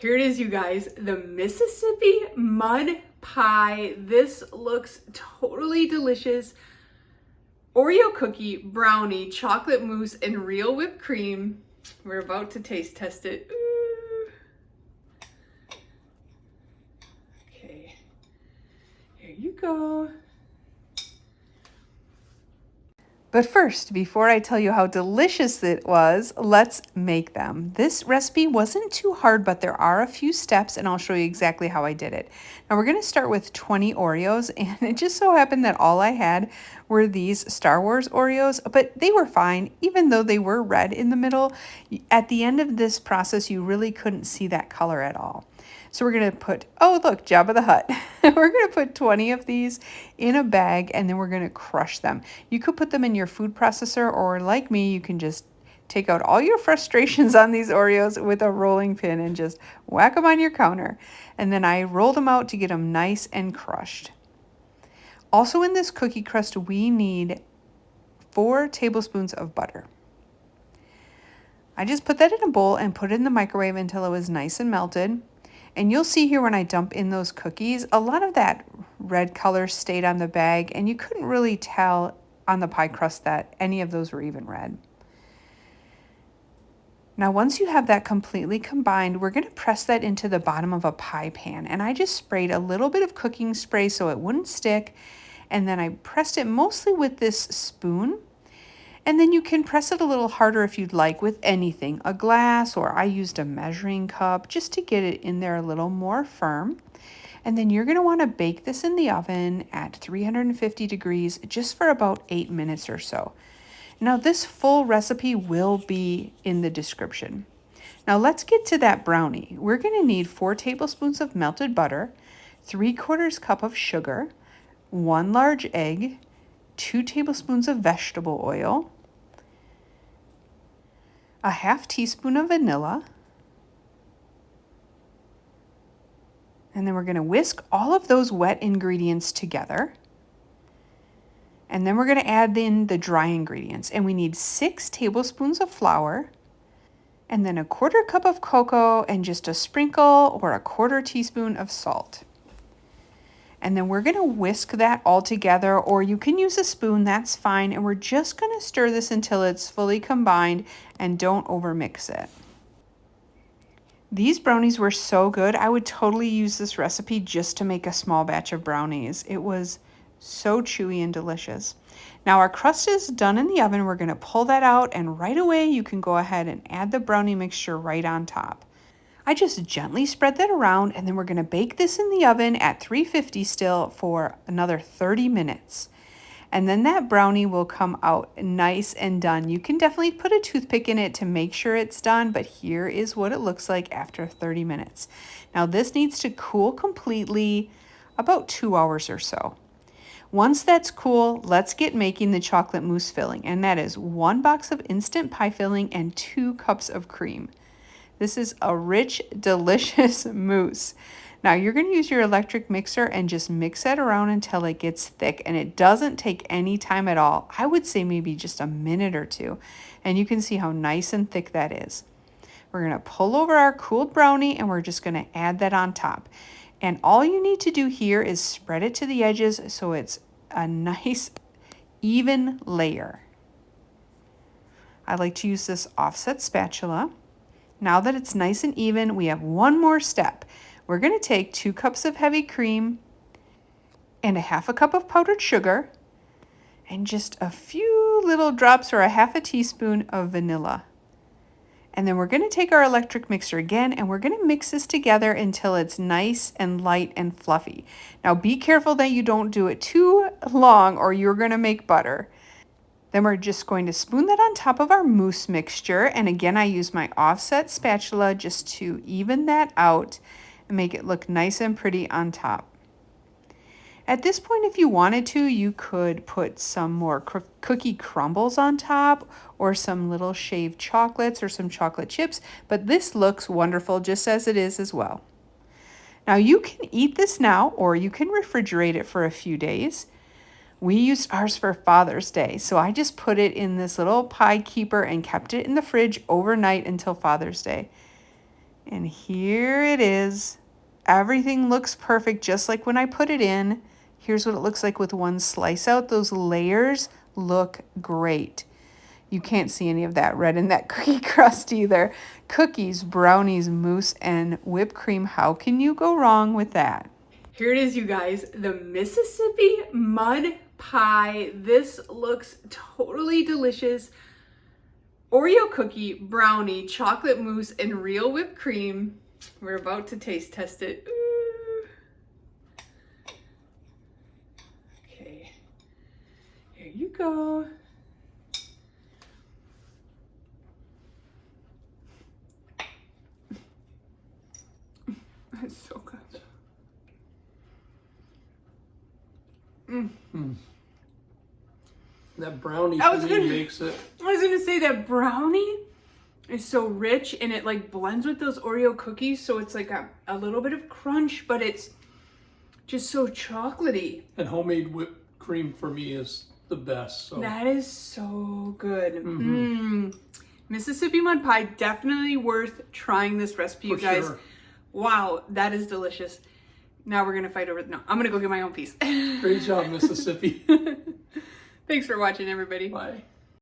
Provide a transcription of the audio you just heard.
Here it is, you guys, the Mississippi mud pie. This looks totally delicious. Oreo cookie, brownie, chocolate mousse, and real whipped cream. We're about to taste test it. Ooh. Okay, here you go. But first, before I tell you how delicious it was, let's make them. This recipe wasn't too hard, but there are a few steps, and I'll show you exactly how I did it. Now we're going to start with 20 Oreos, and it just so happened that all I had were these Star Wars Oreos, but they were fine, even though they were red in the middle. At the end of this process, you really couldn't see that color at all. So we're going to put, oh look, Jabba the Hutt. We're going to put 20 of these in a bag, and then we're going to crush them. You could put them in your food processor, or like me, you can just take out all your frustrations on these Oreos with a rolling pin and just whack them on your counter. And then I rolled them out to get them nice and crushed. Also in this cookie crust, we need 4 tablespoons of butter. I just put that in a bowl and put it in the microwave until it was nice and melted. And you'll see here when I dump in those cookies, a lot of that red color stayed on the bag, and you couldn't really tell on the pie crust that any of those were even red. Now once you have that completely combined, we're going to press that into the bottom of a pie pan. And I just sprayed a little bit of cooking spray so it wouldn't stick. And then I pressed it mostly with this spoon. And then you can press it a little harder if you'd like with anything, a glass, or I used a measuring cup just to get it in there a little more firm. And then you're going to want to bake this in the oven at 350 degrees just for about 8 minutes or so. Now this full recipe will be in the description. Now let's get to that brownie. We're going to need 4 tablespoons of melted butter, 3/4 cup of sugar, 1 large egg, 2 tablespoons of vegetable oil, a 1/2 teaspoon of vanilla, and then we're going to whisk all of those wet ingredients together. And then we're going to add in the dry ingredients, and we need 6 tablespoons of flour, and then a 1/4 cup of cocoa, and just a sprinkle or a 1/4 teaspoon of salt. And then we're going to whisk that all together, or you can use a spoon, that's fine. And we're just going to stir this until it's fully combined, and don't overmix it. These brownies were so good. I would totally use this recipe just to make a small batch of brownies. It was so chewy and delicious. Now our crust is done in the oven. We're going to pull that out, and right away you can go ahead and add the brownie mixture right on top. I just gently spread that around, and then we're going to bake this in the oven at 350 still for another 30 minutes. And then that brownie will come out nice and done. You can definitely put a toothpick in it to make sure it's done, but here is what it looks like after 30 minutes. Now this needs to cool completely about 2 hours or so. Once that's cool, let's get making the chocolate mousse filling, and that is 1 box of instant pie filling and 2 cups of cream. This is a rich, delicious mousse. Now you're going to use your electric mixer and just mix that around until it gets thick, and it doesn't take any time at all. I would say maybe just a minute or two, and you can see how nice and thick that is. We're going to pull over our cooled brownie, and we're just going to add that on top. And all you need to do here is spread it to the edges so it's a nice even layer. I like to use this offset spatula. Now that it's nice and even, we have one more step. We're going to take 2 cups of heavy cream and a 1/2 cup of powdered sugar and just a few little drops or a 1/2 teaspoon of vanilla. And then we're going to take our electric mixer again, and we're going to mix this together until it's nice and light and fluffy. Now be careful that you don't do it too long, or you're going to make butter. Then we're just going to spoon that on top of our mousse mixture. And again, I use my offset spatula just to even that out and make it look nice and pretty on top. At this point, if you wanted to, you could put some more cookie crumbles on top, or some little shaved chocolates or some chocolate chips, but this looks wonderful just as it is as well. Now you can eat this now, or you can refrigerate it for a few days. We used ours for Father's Day, so I just put it in this little pie keeper and kept it in the fridge overnight until Father's Day. And here it is. Everything looks perfect, just like when I put it in. Here's what it looks like with one slice out. Those layers look great. You can't see any of that red in that cookie crust either. Cookies, brownies, mousse, and whipped cream. How can you go wrong with that? Here it is, you guys, the Mississippi mud pie. This looks totally delicious. Oreo cookie, brownie, chocolate mousse, and real whipped cream. We're about to taste test it. Ooh. Okay, here you go. It's so good. That brownie makes it. I was gonna say that brownie is so rich and it like blends with those Oreo cookies, so it's like a little bit of crunch, but it's just so chocolatey. And homemade whipped cream for me is the best. So that is so good. Mississippi mud pie, definitely worth trying this recipe, you guys. Sure. Wow, that is delicious. Now we're gonna fight over. No, I'm gonna go get my own piece. Great job, Mississippi. Thanks for watching, everybody. Bye.